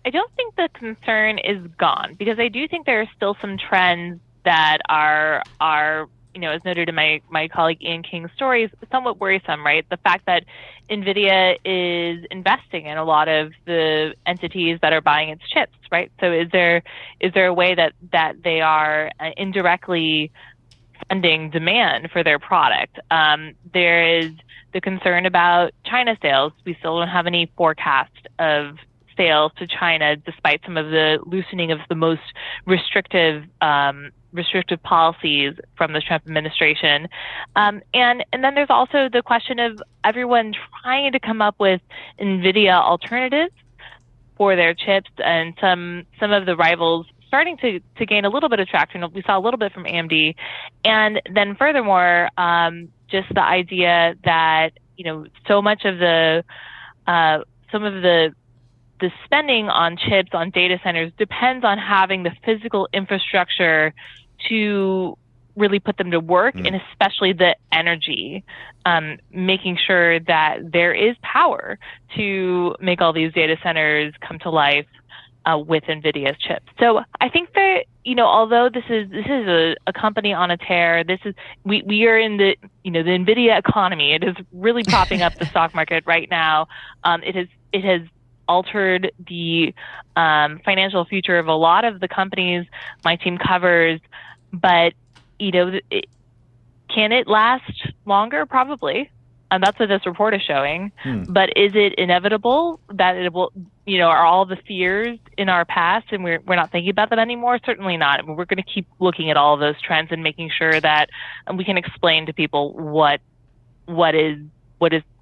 I don't think the concern is gone, because I do think there are still some trends that are as noted in my colleague Ian King's stories, somewhat worrisome, right? The fact that Nvidia is investing in a lot of the entities that are buying its chips, right? So is there a way that they are indirectly funding demand for their product? There is the concern about China sales. We still don't have any forecast of sales to China, despite some of the loosening of the most restrictive policies from the Trump administration. And then there's also the question of everyone trying to come up with NVIDIA alternatives for their chips, and some of the rivals starting to gain a little bit of traction. We saw a little bit from AMD. And then furthermore, just the idea that, so much of the spending on chips, on data centers, depends on having the physical infrastructure to really put them to work, and especially the energy, making sure that there is power to make all these data centers come to life with NVIDIA's chips. So I think that, although this is a company on a tear, we are in the NVIDIA economy. It is really propping up the stock market right now. It has altered the financial future of a lot of the companies my team covers, but can it last longer? Probably. And that's what this report is showing. But is it inevitable that it will, are all the fears in our past and we're not thinking about them anymore? Certainly not. I mean, we're going to keep looking at all of those trends and making sure that we can explain to people what is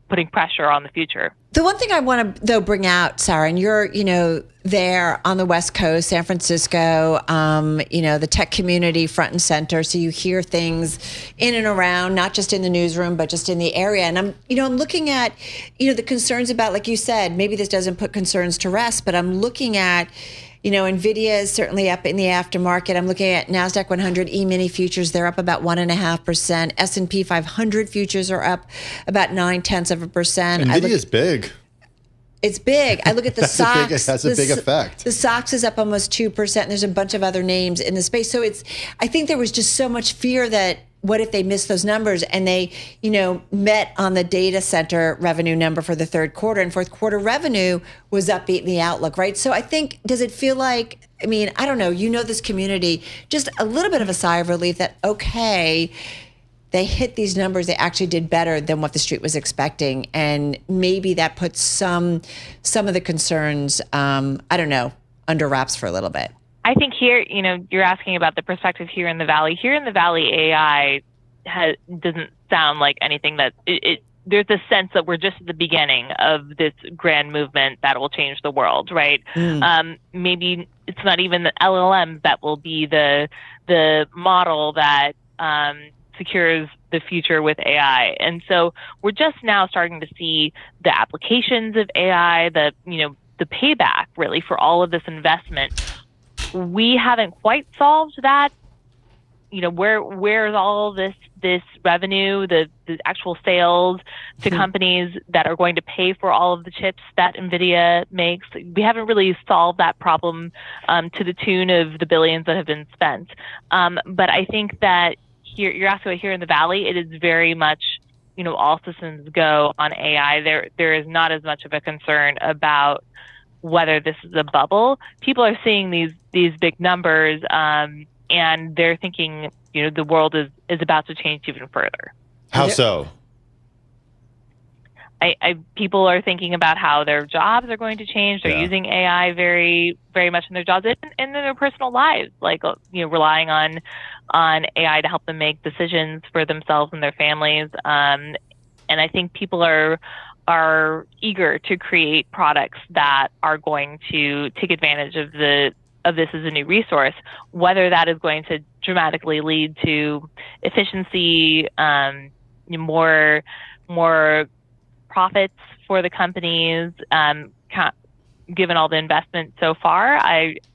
putting pressure on the future. The one thing I want to, though, bring out, Sarah, and you're, there on the West Coast, San Francisco, the tech community front and center. So you hear things in and around, not just in the newsroom, but just in the area. And I'm looking at, the concerns about, like you said, maybe this doesn't put concerns to rest, but I'm looking at, Nvidia is certainly up in the aftermarket. I'm looking at NASDAQ 100 E-mini futures. They're up about 1.5%. S&P 500 futures are up about 0.9%. Nvidia is big. It's big. I look at the SOX. That's a big effect. The SOX is up almost 2%. And there's a bunch of other names in the space. So I think there was just so much fear that what if they missed those numbers and they, met on the data center revenue number for the third quarter, and fourth quarter revenue was upbeat in the outlook, right? So I think, does it feel like, I don't know, this community, just a little bit of a sigh of relief that, okay, they hit these numbers, they actually did better than what the street was expecting. And maybe that puts some of the concerns, under wraps for a little bit. I think here, you're asking about the perspective here in the Valley. Here in the Valley, AI doesn't sound like anything that there's a sense that we're just at the beginning of this grand movement that will change the world, right? Maybe it's not even the LLM that will be the model that secures the future with AI. And so we're just now starting to see the applications of AI, the payback really for all of this investment. We haven't quite solved that. Where's all this revenue, the actual sales to companies that are going to pay for all of the chips that NVIDIA makes? We haven't really solved that problem to the tune of the billions that have been spent. But I think that here, you're asking about here in the Valley, it is very much, all systems go on AI. There is not as much of a concern about whether this is a bubble. People are seeing these big numbers, and they're thinking, the world is about to change even further. How so? People are thinking about how their jobs are going to change. They're using AI very, very much in their jobs and in their personal lives, like relying on AI to help them make decisions for themselves and their families. And I think people are eager to create products that are going to take advantage of this as a new resource, whether that is going to dramatically lead to efficiency, more profits for the companies, given all the investment so far.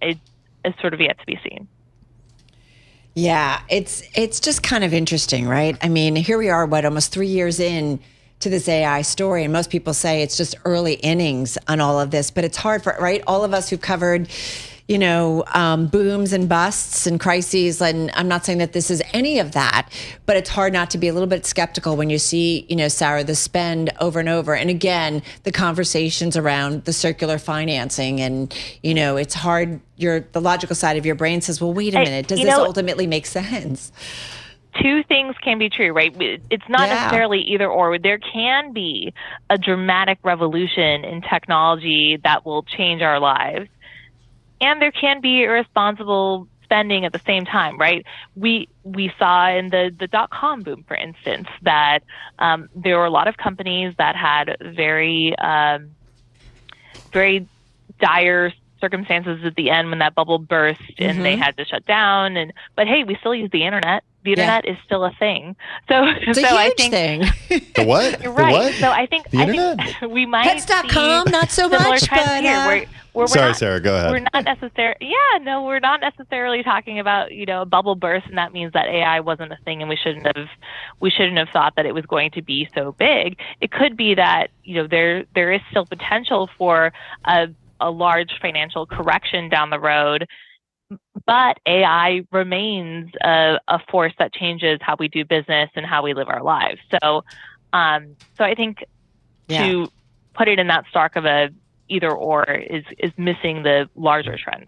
It's sort of yet to be seen. Yeah, it's just kind of interesting, right? Here we are, almost 3 years in to this AI story. And most people say it's just early innings on all of this, but it's hard for, right? All of us who've covered, booms and busts and crises. And I'm not saying that this is any of that, but it's hard not to be a little bit skeptical when you see, Sarah, the spend over and over. And again, the conversations around the circular financing and, it's hard. The logical side of your brain says, well, wait a minute, does this ultimately make sense? Two things can be true, right? It's not necessarily either or. There can be a dramatic revolution in technology that will change our lives. And there can be irresponsible spending at the same time, right? We saw in the dot-com boom, for instance, that there were a lot of companies that had very, very dire circumstances at the end when that bubble burst and they had to shut down. But hey, we still use the internet. The internet is still a thing. So it's a huge thing. The what? You're right. The what? So I think we might Pets.com, not so much, but here. Sorry, Sarah, go ahead. We're not necessarily talking about, a bubble burst, and that means that AI wasn't a thing and we shouldn't have thought that it was going to be so big. It could be that, there is still potential for a large financial correction down the road, but AI remains a force that changes how we do business and how we live our lives. So I think to put it in that stark of a either or is missing the larger trend.